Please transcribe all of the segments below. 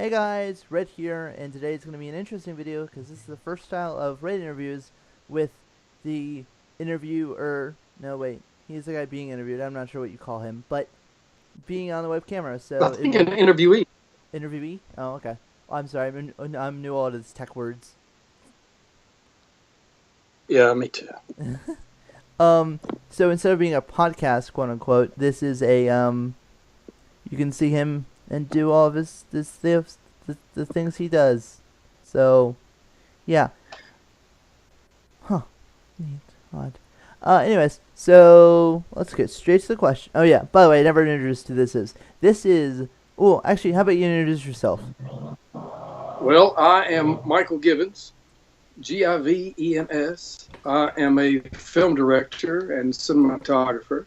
Hey guys, Red here, and today is going to be an interesting video because this is the first style of Red interviews with the interviewer. No, wait, he's the guy being interviewed. I'm not sure what you call him, but being on the web camera. I So it'd think be an interviewee. interviewee. Oh, okay. I'm sorry. I'm new at all these tech words. Yeah, me too. So instead of being a podcast, quote unquote, this is a You can see him and do all of the things he does. So, yeah. Huh. Neat. Odd. Anyways, so let's get straight to the question. Oh yeah. By the way, I never introduced who this is. This is. Oh, actually, how about you introduce yourself? Well, I am Michael Givens, Givens. I am a film director and cinematographer,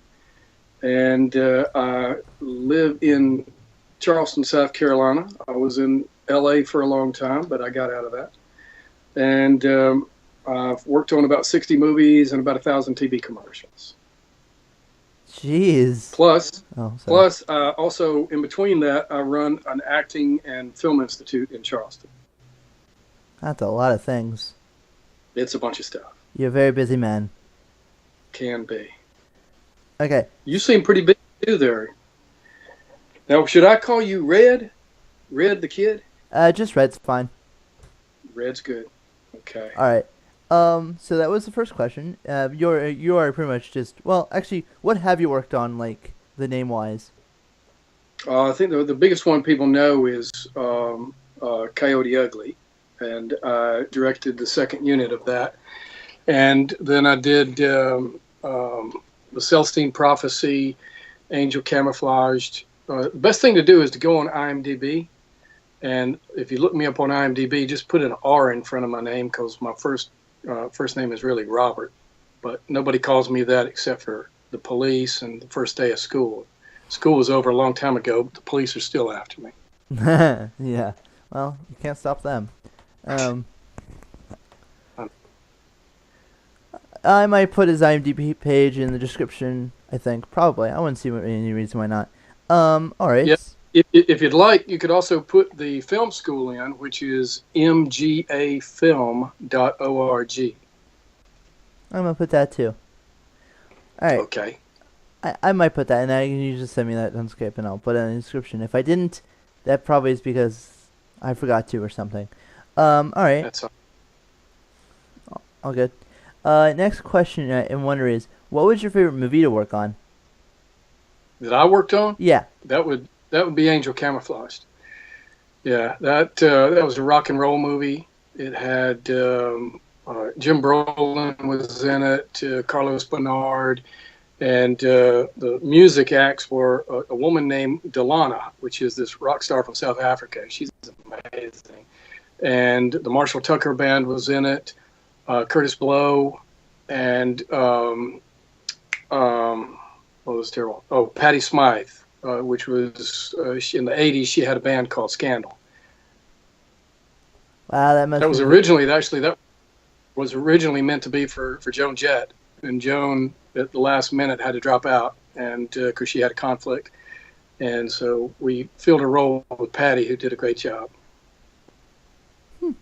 and I live in Charleston, South Carolina. I was in LA for a long time, but I got out of that. And I've worked on about 60 movies and about 1,000 TV commercials. Jeez. Plus, Oh, sorry. plus, also in between that, I run an acting and film institute in Charleston. That's a lot of things. It's a bunch of stuff. You're a very busy man. Can be. Okay. You seem pretty busy too there. Now, should I call you Red? Red the Kid? Just Red's fine. Red's good. Okay. All right. So that was the first question. You are pretty much just actually, what have you worked on, like the name wise? I think the biggest one people know is Coyote Ugly, and I directed the second unit of that. And then I did the Celestine Prophecy, Angel Camouflaged. The best thing to do is to go on IMDb, and if you look me up on IMDb, just put an R in front of my name because my first name is really Robert, but nobody calls me that except for the police and the first day of school. School was over a long time ago, but the police are still after me. Yeah. Well, you can't stop them. I might put his IMDb page in the description. I think probably. I wouldn't see any reason why not. All right. Yeah. If you'd like, you could also put the film school in, which is mgafilm.org. I'm gonna put that too. All right. Okay. I might put that, and you just send me that on Skype, and I'll put it in the description. If I didn't, that probably is because I forgot to or something. All right. That's All good. Next question I wonder is, what was your favorite movie to work on? that I worked on. Yeah. That would be Angel Camouflaged. Yeah, that was a rock and roll movie. It had Jim Brolin was in it, Carlos Bernard, and the music acts were a woman named Delana, which is this rock star from South Africa. She's amazing. And the Marshall Tucker Band was in it, Curtis Blow, and what was terrible? Oh, Patti Smythe, which was in the 80s. She had a band called Scandal. Wow, that was originally meant to be for Joan Jett, and Joan at the last minute had to drop out, and because she had a conflict, and so we filled a role with Patti, who did a great job.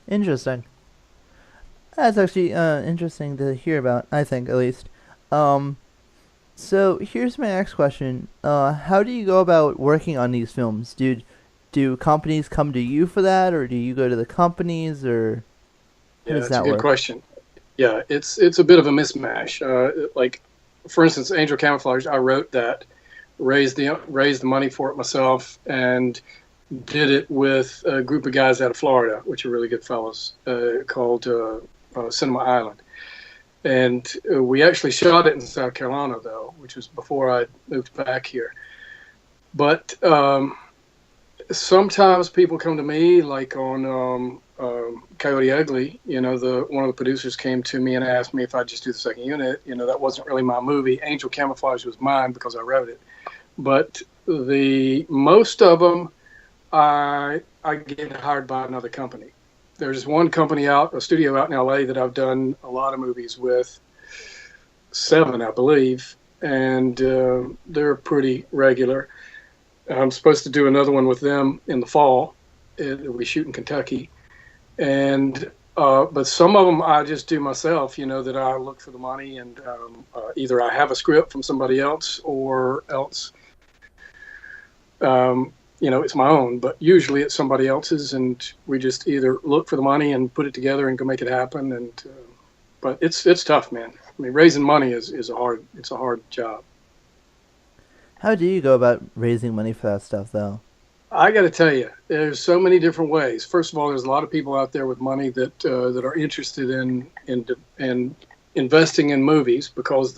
Interesting. That's actually interesting to hear about. I think at least. So here's my next question. How do you go about working on these films? Do companies come to you for that, or do you go to the companies, or how does That's that a good work? question. Yeah, it's a bit of a mismatch. Like, for instance, Angel Camouflage, I wrote that, raised the money for it myself, and did it with a group of guys out of Florida, which are really good fellows, called Cinema Island. And we actually shot it in South Carolina, though, which was before I moved back here. But sometimes people come to me, like on Coyote Ugly. One of the producers came to me and asked me if I'd just do the second unit. That wasn't really my movie. Angel Camouflage was mine because I wrote it. But the most of them, I get hired by another company. There's one company a studio out in LA that I've done a lot of movies with, 7, I believe, and they're pretty regular. I'm supposed to do another one with them in the fall, We shoot in Kentucky, and but some of them I just do myself. That I look for the money, and either I have a script from somebody else, or else it's my own. But usually it's somebody else's, and we just either look for the money and put it together and go make it happen. And but it's tough, man. I mean, raising money is a hard job. How do you go about raising money for that stuff, though? I got to tell you, there's so many different ways. First of all, there's a lot of people out there with money that are interested in investing in movies, because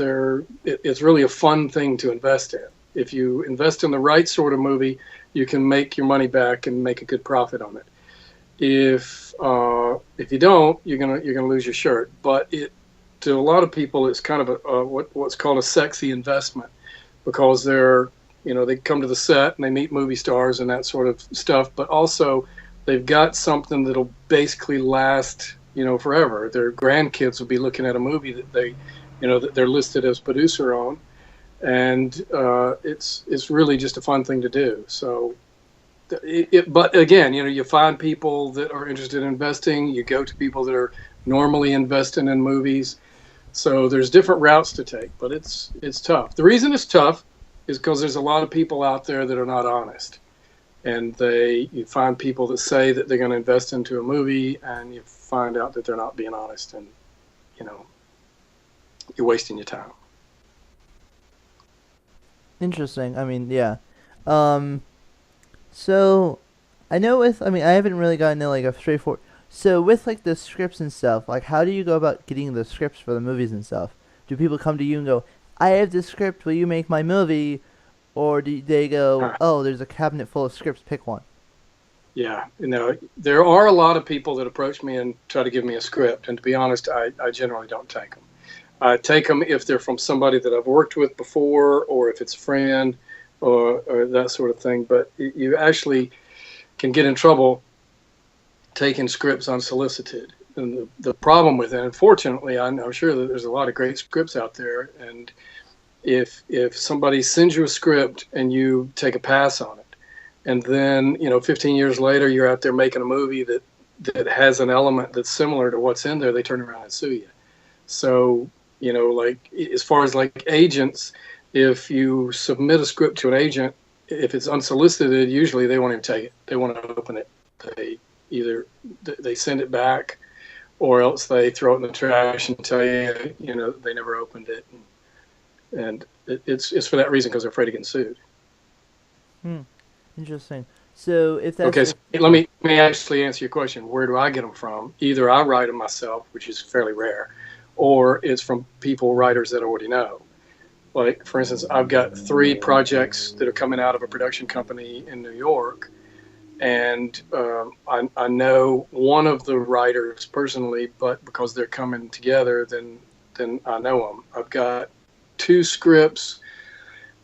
it's really a fun thing to invest in. If you invest in the right sort of movie, you can make your money back and make a good profit on it. If you don't, you're gonna lose your shirt. But to a lot of people, it's kind of what's called a sexy investment, because they come to the set and they meet movie stars and that sort of stuff, but also they've got something that'll basically last, forever. Their grandkids will be looking at a movie that that they're listed as producer on, and it's really just a fun thing to do. So, but again, you find people that are interested in investing. You go to people that are normally investing in movies. So there's different routes to take, but it's tough. The reason it's tough is because there's a lot of people out there that are not honest, and you find people that say that they're going to invest into a movie, and you find out that they're not being honest, and you're wasting your time. Interesting. I mean, yeah. So I know I haven't really gotten into like a straightforward. So with like the scripts and stuff, like how do you go about getting the scripts for the movies and stuff? Do people come to you and go, I have this script, will you make my movie? Or do they go, oh, there's a cabinet full of scripts, pick one? Yeah, there are a lot of people that approach me and try to give me a script, and to be honest, I generally don't take them. I take them if they're from somebody that I've worked with before, or if it's a friend, or that sort of thing. But you actually can get in trouble taking scripts unsolicited. And the problem with it, unfortunately, I'm sure that there's a lot of great scripts out there, and if somebody sends you a script and you take a pass on it, and then 15 years later you're out there making a movie that has an element that's similar to what's in there, they turn around and sue you. So like as far as like agents, if you submit a script to an agent, if it's unsolicited, usually they won't even take it. They won't open it. They send it back, or else they throw it in the trash and tell you, they never opened it. And it's for that reason, because they're afraid of getting sued. Interesting. So if that's okay, so let me actually answer your question. Where do I get them from? Either I write them myself, which is fairly rare, or it's from writers that I already know. Like, for instance, I've got 3 projects that are coming out of a production company in New York, and I know one of the writers personally, but because they're coming together, then I know them. I've got 2 scripts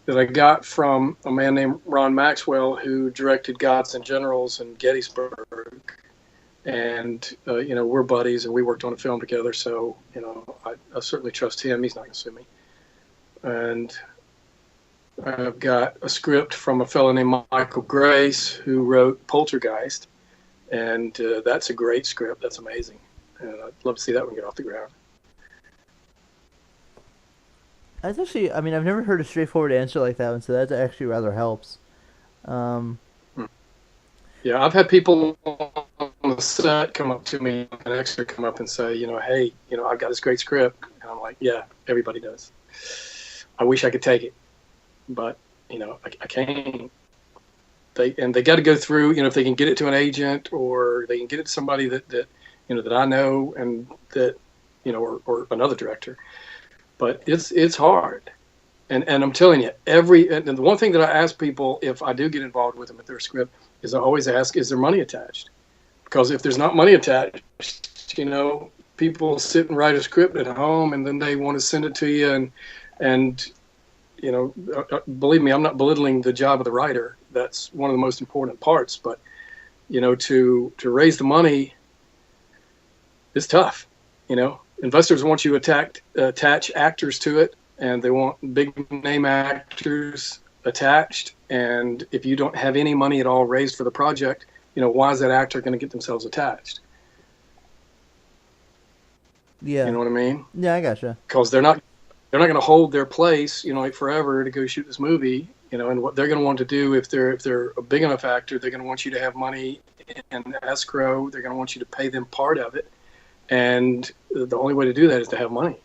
that I got from a man named Ron Maxwell, who directed Gods and Generals and Gettysburg. And, we're buddies, and we worked on a film together. So, I certainly trust him. He's not going to sue me. And I've got a script from a fellow named Michael Grace, who wrote Poltergeist. And that's a great script. That's amazing. And I'd love to see that one get off the ground. That's actually, I've never heard a straightforward answer like that one, so that actually rather helps. Yeah, I've had people on the set come up to me, an extra come up and say, hey, I've got this great script. And I'm like, yeah, everybody does. I wish I could take it, but, I can't. They got to go through, if they can get it to an agent, or they can get it to somebody that I know, and that, or another director. But it's hard, and I'm telling you, and the one thing that I ask people if I do get involved with them with their script is I always ask, is there money attached? Because if there's not money attached, people sit and write a script at home, and then they want to send it to you, and believe me, I'm not belittling the job of the writer. That's one of the most important parts. But to raise the money is tough. Investors want you to attach actors to it, and they want big name actors attached. And if you don't have any money at all raised for the project, why is that actor going to get themselves attached? Yeah. You know what I mean? Yeah, I gotcha. Because they're not going to hold their place, like forever to go shoot this movie, and what they're going to want to do if they're a big enough actor, they're going to want you to have money in escrow. They're going to want you to pay them part of it. And the only way to do that is to have money.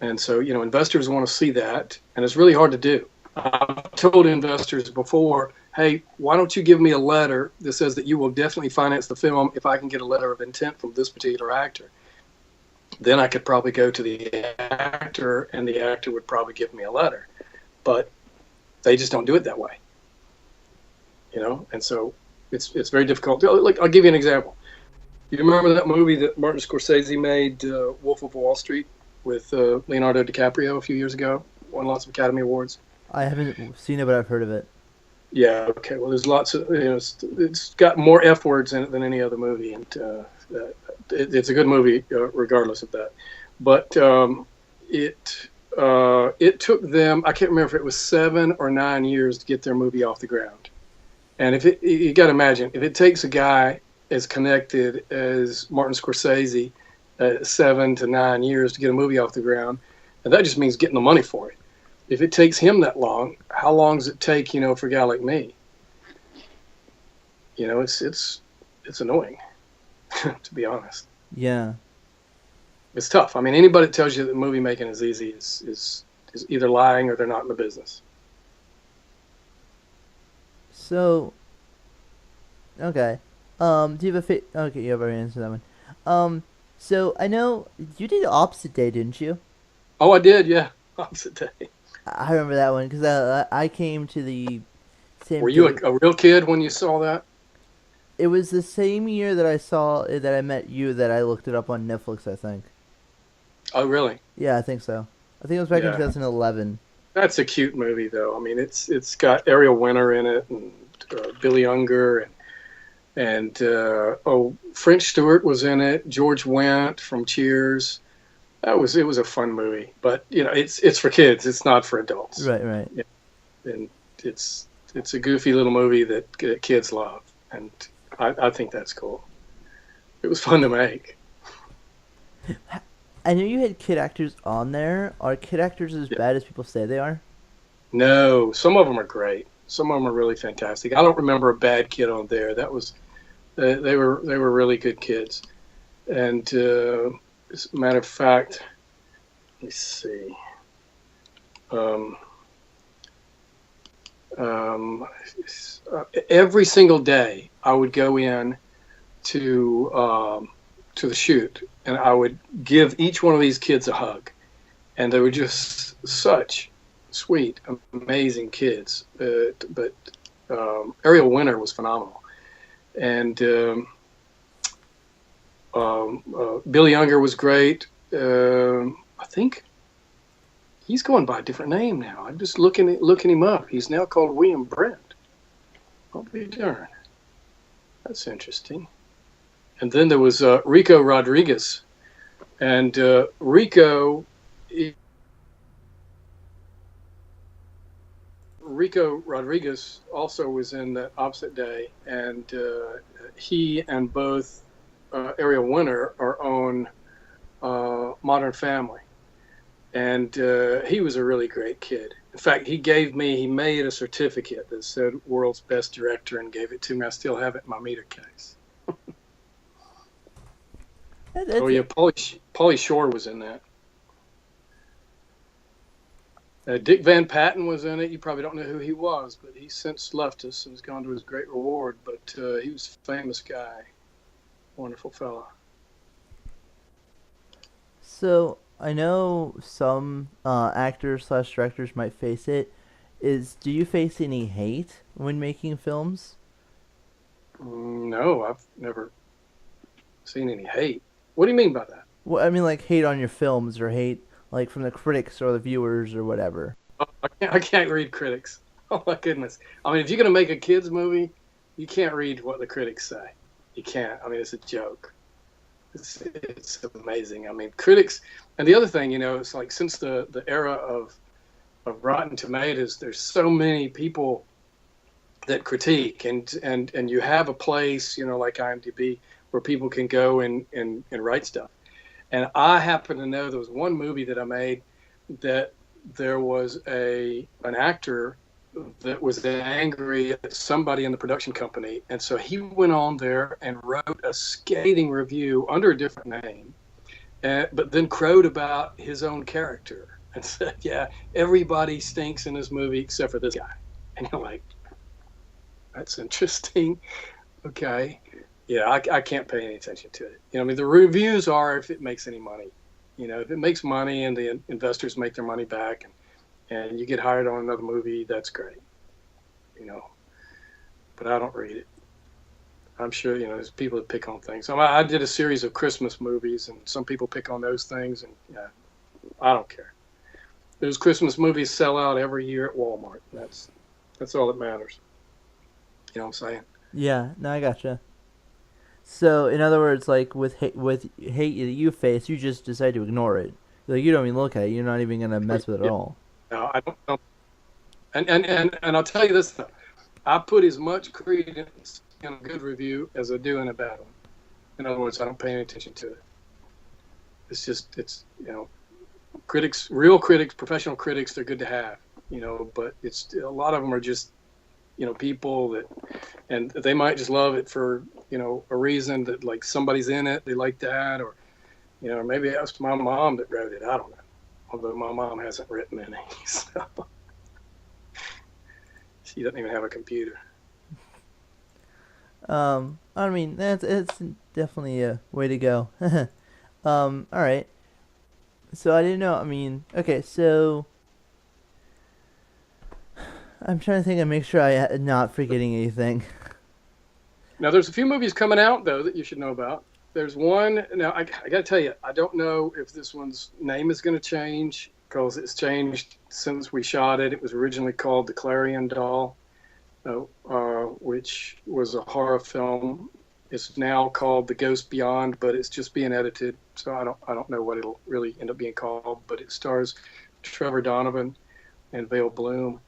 And so, investors want to see that, and it's really hard to do. I've told investors before, hey, why don't you give me a letter that says that you will definitely finance the film if I can get a letter of intent from this particular actor? Then I could probably go to the actor, and the actor would probably give me a letter. But they just don't do it that way. And so it's very difficult. Like, I'll give you an example. You remember that movie that Martin Scorsese made, Wolf of Wall Street, with Leonardo DiCaprio a few years ago? Won lots of Academy Awards. I haven't seen it, but I've heard of it. Yeah. Okay. Well, there's lots of. It's got more F words in it than any other movie, and it's a good movie regardless of that. But it took them. I can't remember if it was 7 or 9 years to get their movie off the ground. And you got to imagine, if it takes a guy as connected as Martin Scorsese 7 to 9 years to get a movie off the ground, and that just means getting the money for it. If it takes him that long, how long does it take, for a guy like me? It's annoying, to be honest. Yeah. It's tough. I mean, anybody that tells you that movie making is easy is either lying or they're not in the business. So, okay. Do you have okay, you have already answered that one. So I know you did Opposite Day, didn't you? Oh, I did, yeah. Opposite Day. I remember that one because I came to the same. Were you a real kid when you saw that? It was the same year that I met you that I looked it up on Netflix, I think. Oh, really? Yeah, I think so. I think it was back in 2011. That's a cute movie, though. I mean, it's got Ariel Winter in it, and Billy Unger, and French Stewart was in it. George Wendt from Cheers. It was a fun movie, but it's for kids. It's not for adults. Right. Yeah. And it's a goofy little movie that kids love, and I think that's cool. It was fun to make. I know you had kid actors on there. Are kid actors as bad as people say they are? No, some of them are great. Some of them are really fantastic. I don't remember a bad kid on there. That was they were really good kids. And as a matter of fact, let me see. Every single day, I would go in to the shoot, and I would give each one of these kids a hug, and they were just such sweet, amazing kids. But Ariel Winter was phenomenal, and Billy Unger was great. I think he's going by a different name now. I'm just looking him up. He's now called William Brent. I'll be darned. That's interesting. And then there was Rico Rodriguez, and Rico Rodriguez also was in that Opposite Day, and he and both Ariel Winter are on Modern Family, and he was a really great kid. In fact, he made a certificate that said World's Best Director and gave it to me. I still have it in my meter case. Oh yeah, Pauly Shore was in that. Dick Van Patten was in it. You probably don't know who he was, but he's since left us and has gone to his great reward. But he was a famous guy, wonderful fella. So I know some actors/directors might face it. Do you face any hate when making films? No, I've never seen any hate. What do you mean by that? Well, I mean like hate on your films or hate like from the critics or the viewers or whatever. I can't read critics. Oh my goodness. I mean, if you're going to make a kids movie, you can't read what the critics say. You can't. I mean, it's a joke. It's amazing. I mean, critics, and the other thing, it's like since the era of Rotten Tomatoes, there's so many people that critique, and you have a place, like IMDb, where people can go and write stuff. And I happen to know there was one movie that I made that there was an actor that was angry at somebody in the production company, and so he went on there and wrote a scathing review under a different name, but then crowed about his own character and said, "Yeah, everybody stinks in this movie except for this guy." And you're like, "That's interesting." Okay, yeah, I can't pay any attention to it. I mean, the reviews are if it makes any money. If it makes money and the investors make their money back, and you get hired on another movie, that's great. But I don't read it. I'm sure, there's people that pick on things. I did a series of Christmas movies, and some people pick on those things, and yeah, I don't care. Those Christmas movies sell out every year at Walmart. That's all that matters. You know what I'm saying? Yeah, no, I gotcha. So, in other words, like with hate that you face, you just decide to ignore it. Like you don't even look at it. You're not even gonna mess with it at all. No, I don't know. And I'll tell you this though, I put as much credence in a good review as I do in a bad one. In other words, I don't pay any attention to it. It's critics, real critics, professional critics, they're good to have. But it's a lot of them are just people that, and they might just love it for a reason that, like, somebody's in it, they like that, or maybe that's my mom that wrote it. I don't know. Although my mom hasn't written any, so she doesn't even have a computer. I mean, it's definitely a way to go. All right. So I didn't know. I mean, okay. So I'm trying to think and make sure I'm not forgetting anything. Now, there's a few movies coming out though that you should know about. There's one. Now, I got to tell you, I don't know if this one's name is going to change because it's changed since we shot it. It was originally called The Clarion Doll, which was a horror film. It's now called The Ghost Beyond, but it's just being edited, so I don't know what it'll really end up being called. But it stars Trevor Donovan and Vale Bloom,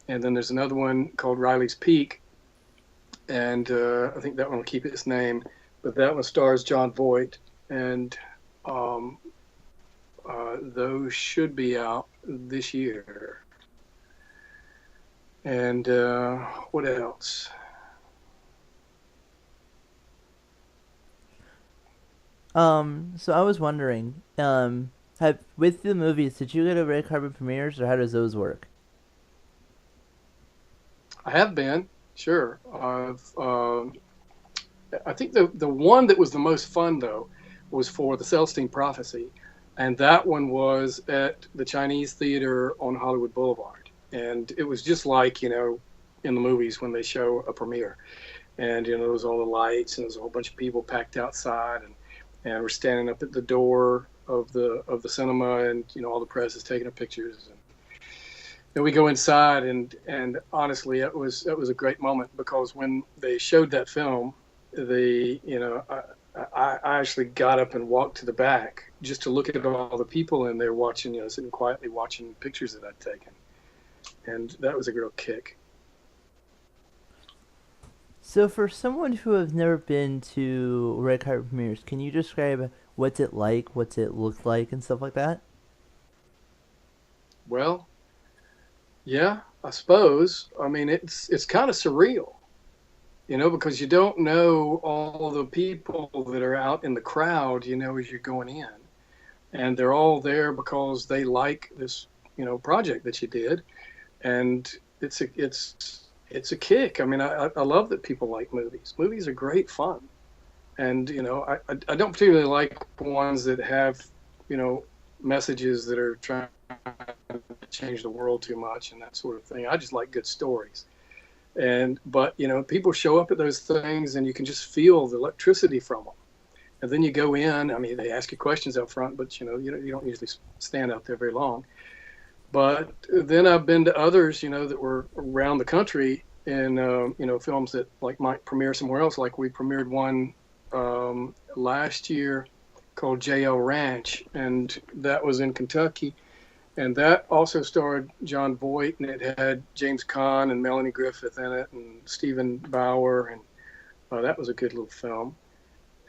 and then there's another one called Riley's Peak, and I think that one will keep its name. But that one stars John Voight, and those should be out this year. And what else? So I was wondering, with the movies, did you go to red carpet premieres, or how does those work? I have been, sure. I think the one that was the most fun, though, was for the Celestine Prophecy. And that one was at the Chinese Theater on Hollywood Boulevard. And it was just like, in the movies when they show a premiere. And, there was all the lights, and there was a whole bunch of people packed outside. And we're standing up at the door of the cinema, and, all the press is taking pictures. And then we go inside, and honestly, that was a great moment, because when they showed that film, I actually got up and walked to the back just to look at all the people in there watching, sitting quietly watching pictures that I'd taken. And that was a real kick. So for someone who has never been to red carpet premieres, can you describe what's it like, what's it look like, and stuff like that? Well, yeah, I suppose. I mean, it's kind of surreal, because you don't know all the people that are out in the crowd, as you're going in. And they're all there because they like this, project that you did. And it's a kick. I mean, I love that people like movies. Movies are great fun. And, I don't particularly like ones that have, messages that are trying to change the world too much and that sort of thing. I just like good stories. But people show up at those things, and you can just feel the electricity from them. And then you go in. I mean, they ask you questions up front, but you don't usually stand out there very long. But then I've been to others, that were around the country in films that might premiere somewhere else. Like we premiered one last year called JL Ranch, and that was in Kentucky. And that also starred John Voight, and it had James Caan and Melanie Griffith in it, and Stephen Bauer, and that was a good little film.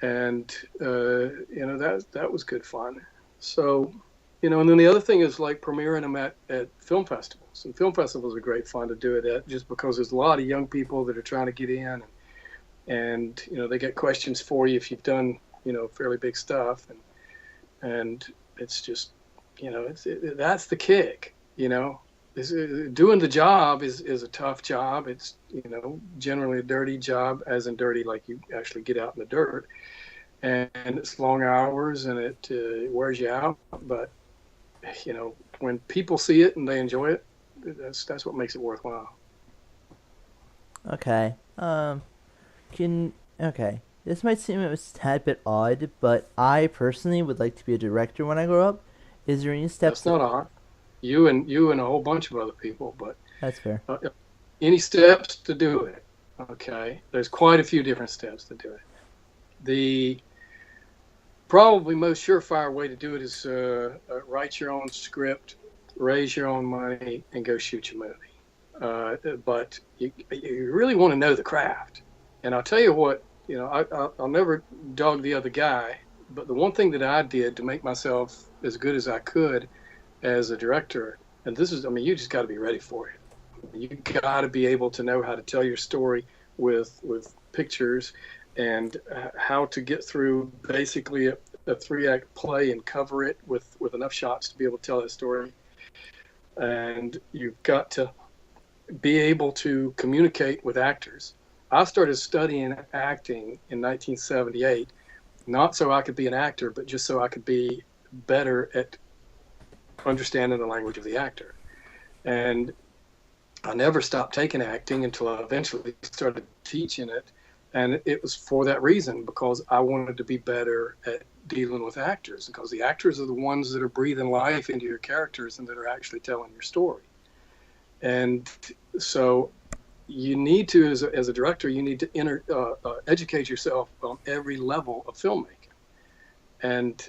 And that was good fun. So, and then the other thing is like premiering them at film festivals. And film festivals are great fun to do it at, just because there's a lot of young people that are trying to get in, and they get questions for you if you've done fairly big stuff, and it's just that's the kick. Doing the job is a tough job. It's generally a dirty job, as in dirty like you actually get out in the dirt, and it's long hours, and it wears you out. But when people see it and they enjoy it, that's what makes it worthwhile. Okay. Okay. This might seem a tad bit odd, but I personally would like to be a director when I grow up. Is there any steps? That's not odd. You and a whole bunch of other people, but That's fair. Any steps to do it? Okay, there's quite a few different steps to do it. The probably most surefire way to do it is write your own script, raise your own money, and go shoot your movie. But you really want to know the craft. And I'll tell you what, I'll never dog the other guy, but the one thing that I did to make myself as good as I could as a director, and this is, you just got to be ready for it. You got to be able to know how to tell your story with pictures, and how to get through basically a 3-act play and cover it with enough shots to be able to tell that story. And you've got to be able to communicate with actors. I started studying acting in 1978, not so I could be an actor, but just so I could be better at understanding the language of the actor. And I never stopped taking acting until I eventually started teaching it. And it was for that reason, because I wanted to be better at dealing with actors, because the actors are the ones that are breathing life into your characters and that are actually telling your story. And so you need to, as a director, you need to educate yourself on every level of filmmaking. And,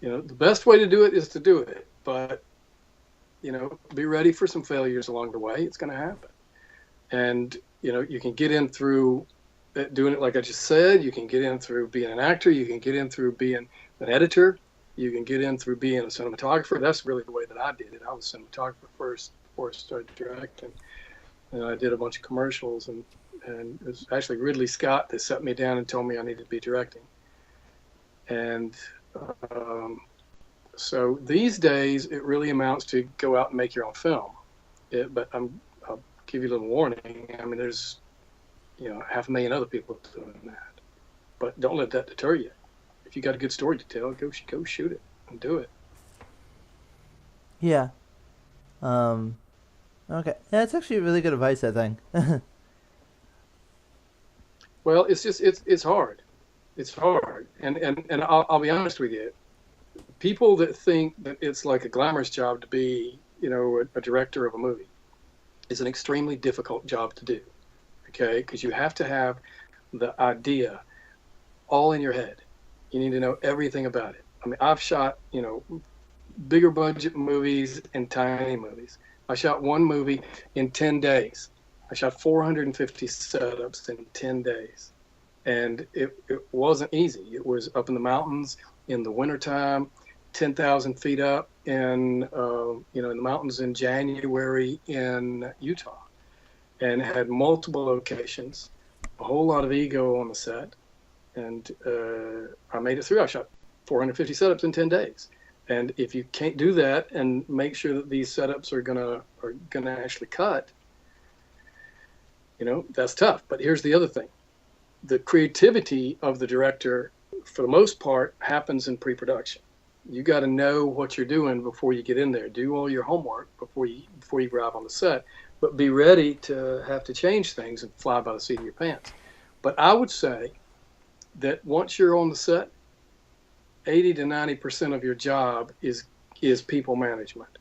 the best way to do it is to do it. But, be ready for some failures along the way. It's going to happen. And, you can get in through doing it like I just said. You can get in through being an actor. You can get in through being an editor. You can get in through being a cinematographer. That's really the way that I did it. I was a cinematographer first before I started directing. And I did a bunch of commercials, and it was actually Ridley Scott that set me down and told me I needed to be directing. And so these days, it really amounts to go out and make your own film. But I'll give you a little warning. There's 500,000 other people doing that. But don't let that deter you. If you got a good story to tell, go shoot it and do it. Yeah. Okay. Yeah, it's actually really good advice, I think. Well, it's hard. It's hard. And I'll be honest with you. People that think that it's like a glamorous job to be, a director of a movie, is an extremely difficult job to do. Okay? Because you have to have the idea all in your head. You need to know everything about it. I've shot, bigger budget movies and tiny movies. I shot one movie in 10 days. I shot 450 setups in 10 days. And it wasn't easy. It was up in the mountains in the wintertime, 10,000 feet up in the mountains in January in Utah, and had multiple locations, a whole lot of ego on the set. And I made it through. I shot 450 setups in 10 days. And if you can't do that and make sure that these setups are gonna actually cut, that's tough. But here's the other thing. The creativity of the director, for the most part, happens in pre-production. You got to know what you're doing before you get in there. Do all your homework before you arrive on the set, but be ready to have to change things and fly by the seat of your pants. But I would say that once you're on the set, 80 to 90% of your job is people management,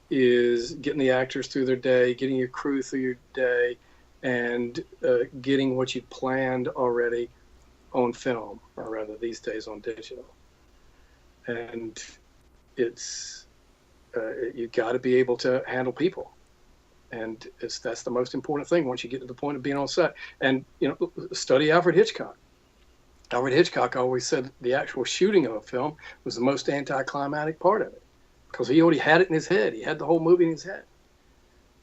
is getting the actors through their day, getting your crew through your day, and getting what you planned already on film, or rather these days on digital. And it's you got to be able to handle people, and that's the most important thing once you get to the point of being on set. And study Alfred Hitchcock. Alfred Hitchcock always said the actual shooting of a film was the most anticlimactic part of it, because he already had it in his head. He had the whole movie in his head.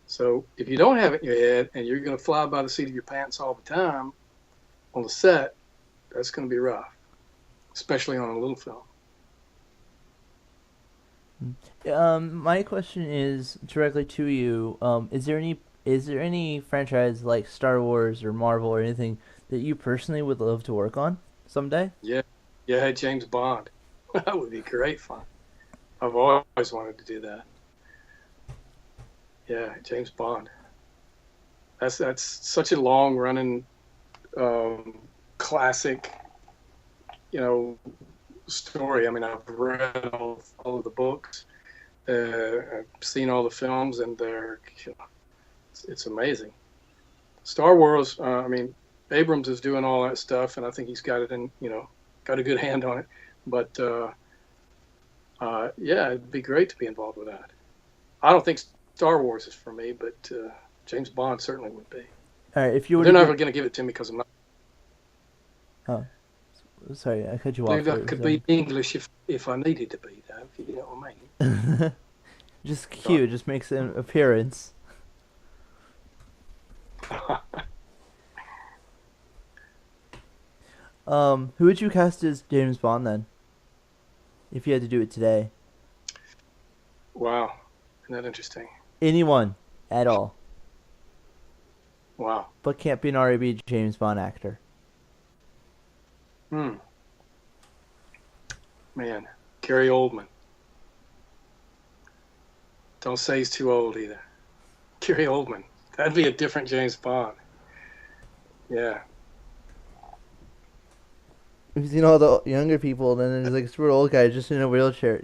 So if you don't have it in your head and you're going to fly by the seat of your pants all the time on the set, that's going to be rough, especially on a little film. My question is directly to you. Is there any franchise like Star Wars or Marvel or anything that you personally would love to work on someday? Yeah, yeah, James Bond. That would be great fun. I've always wanted to do that. Yeah, James Bond. That's such a long running classic, story. I mean, I've read all of the books, I've seen all the films, and it's amazing. Star Wars. I mean, Abrams is doing all that stuff, and I think he's got it got a good hand on it. But yeah, it'd be great to be involved with that. I don't think Star Wars is for me, but James Bond certainly would be. All right, if you were They're to never going to give it to me because I'm not. oh, sorry, I cut you I off. believe I could be English if I needed to be, though, if you know what I mean. Just cute, just makes an appearance. Who would you cast as James Bond then? If you had to do it today? Wow, isn't that interesting? Anyone at all, Wow. but can't be an R.A.B. James Bond actor. Man, Gary Oldman. Don't say he's too old either. Gary Oldman. That'd be a different James Bond. Yeah. You've seen all the younger people, then there's like a super old guy just in a wheelchair.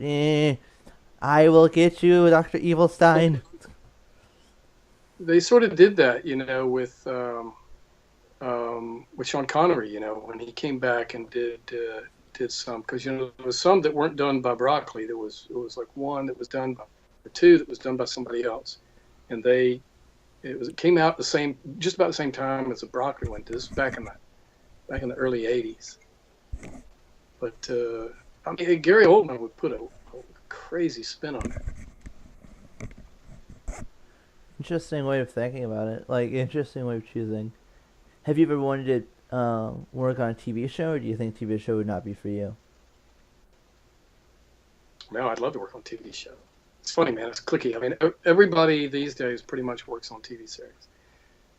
I will get you, Dr. Evilstein. They sort of did that, with Sean Connery, when he came back and did some, because there was some that weren't done by Broccoli. It was like one that was done by, or two that was done by somebody else, and it came out just about the same time as the Broccoli one. This was back in the early '80s. But I mean, Gary Oldman would put a crazy spin on it. Interesting way of thinking about it. Like, interesting way of choosing. Have you ever wanted to work on a TV show, or do you think TV show would not be for you? No, I'd love to work on a TV show. It's funny, man. It's clicky. I mean, everybody these days pretty much works on TV series,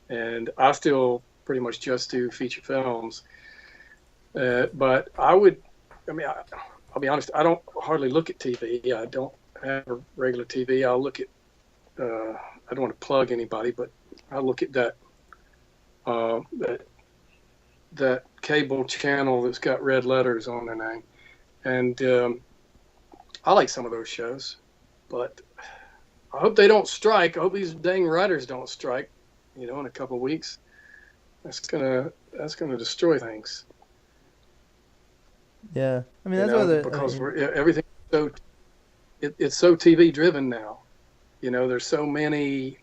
and I still pretty much just do feature films. But I'll be honest. I don't hardly look at TV. I don't have a regular TV. I'll look at. I don't want to plug anybody, but I look at that cable channel that's got red letters on their name, and I like some of those shows, but I hope they don't strike. I hope these dang writers don't strike. In a couple of weeks, that's gonna destroy things. Yeah, I mean that's because everything it's so TV driven now. There's so many.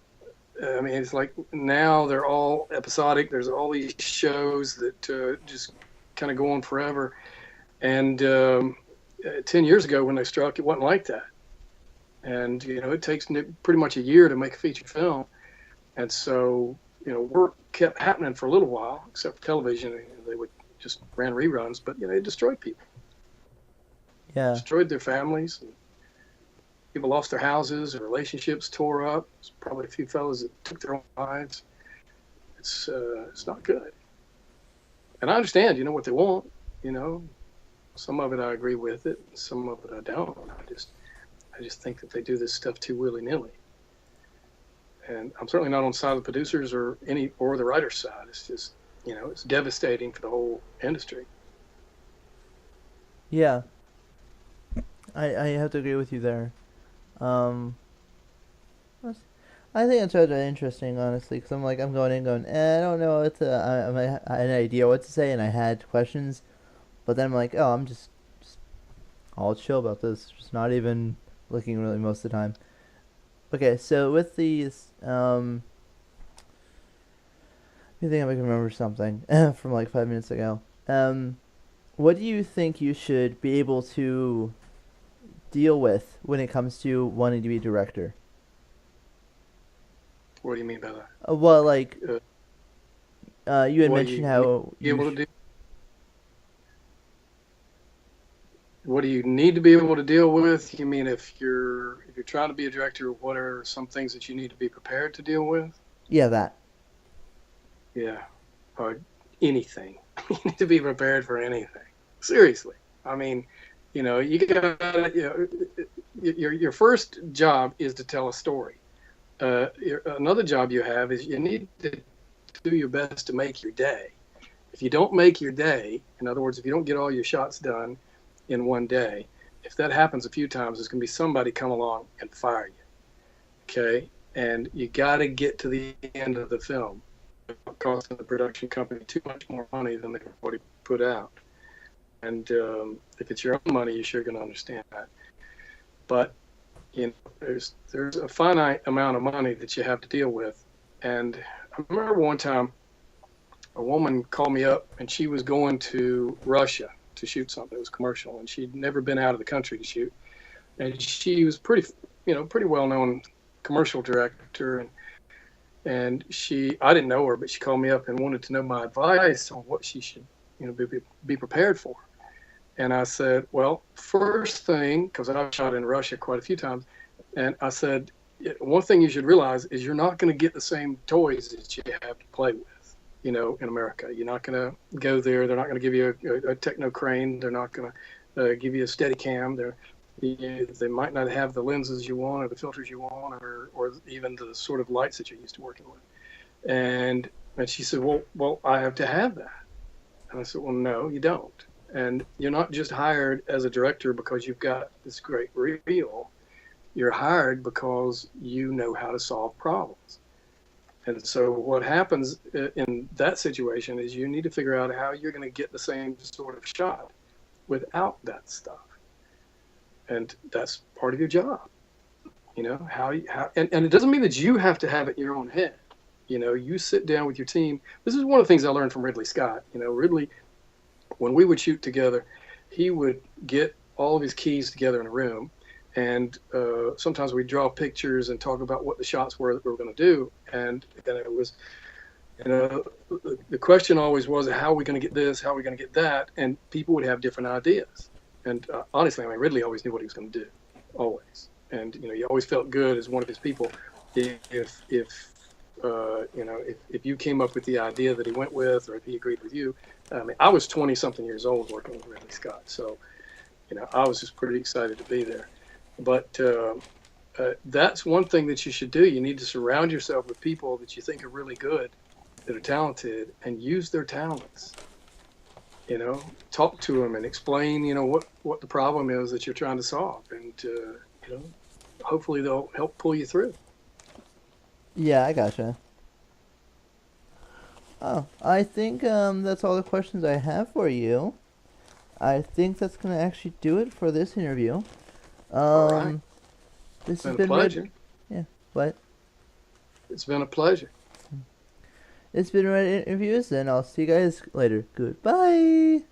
I mean, it's like now they're all episodic. There's all these shows that just kind of go on forever. And 10 years ago when they struck, it wasn't like that. And, it takes pretty much a year to make a feature film. And so, work kept happening for a little while, except for television. They would just ran reruns, but, it destroyed people. Yeah. Destroyed their families. People lost their houses, their relationships tore up. There's probably a few fellas that took their own lives. It's not good. And I understand, what they want. Some of it I agree with it, some of it I don't. I just think that they do this stuff too willy-nilly. And I'm certainly not on the side of the producers or the writer's side. It's just, it's devastating for the whole industry. Yeah. I have to agree with you there. I think it's rather interesting, honestly, because I'm going, I don't know I had an idea what to say, and I had questions, but then I'm like, oh, I'm just all chill about this, just not even looking really most of the time. Okay, so with these, I think I can remember something from like 5 minutes ago. What do you think you should be able to deal with when it comes to wanting to be a director? What do you mean by that? Well, like Uh, you had what do mentioned you need to how be able to do? What do you need to be able to deal with? You mean if you're trying to be a director, what are some things that you need to be prepared to deal with? yeah, that. Yeah, or anything. You need to be prepared for anything. Seriously. I mean, you got your first job is to tell a story. Another job you have is you need to do your best to make your day. If you don't make your day, in other words, if you don't get all your shots done in one day, if that happens a few times, there's going to be somebody come along and fire you. Okay, and you got to get to the end of the film, costing the production company too much more money than they've already put out. And if it's your own money, you're sure going to understand that. But there's a finite amount of money that you have to deal with. And I remember one time a woman called me up, and she was going to Russia to shoot something. It was commercial, and she'd never been out of the country to shoot. And she was pretty well-known commercial director, and I didn't know her, but she called me up and wanted to know my advice on what she should, be prepared for. And I said, well, first thing, because I've shot in Russia quite a few times, and I said, one thing you should realize is you're not going to get the same toys that you have to play with, in America. You're not going to go there. They're not going to give you a techno crane. They're not going to give you a steady cam. They might not have the lenses you want or the filters you want or even the sort of lights that you're used to working with. And she said, well, I have to have that. And I said, well, no, you don't. And you're not just hired as a director because you've got this great reel. You're hired because you know how to solve problems. And so what happens in that situation is you need to figure out how you're going to get the same sort of shot without that stuff. And that's part of your job. And it doesn't mean that you have to have it in your own head. You sit down with your team. This is one of the things I learned from Ridley Scott. Ridley, when we would shoot together, he would get all of his keys together in a room, and sometimes we'd draw pictures and talk about what the shots were that we were going to do. And it was, the question always was, how are we going to get this? How are we going to get that? And people would have different ideas. And honestly, Ridley always knew what he was going to do, always. And he always felt good as one of his people if you came up with the idea that he went with, or if he agreed with you. I was 20-something years old working with Ridley Scott, so I was just pretty excited to be there. But that's one thing that you should do. You need to surround yourself with people that you think are really good, that are talented, and use their talents. Talk to them and explain, what the problem is that you're trying to solve, and hopefully they'll help pull you through. Yeah, I gotcha. Oh, I think that's all the questions I have for you. I think that's gonna actually do it for this interview. All right. This has It's been a pleasure. Yeah. What? It's been a pleasure. It's been Red Interviews, and I'll see you guys later. Goodbye.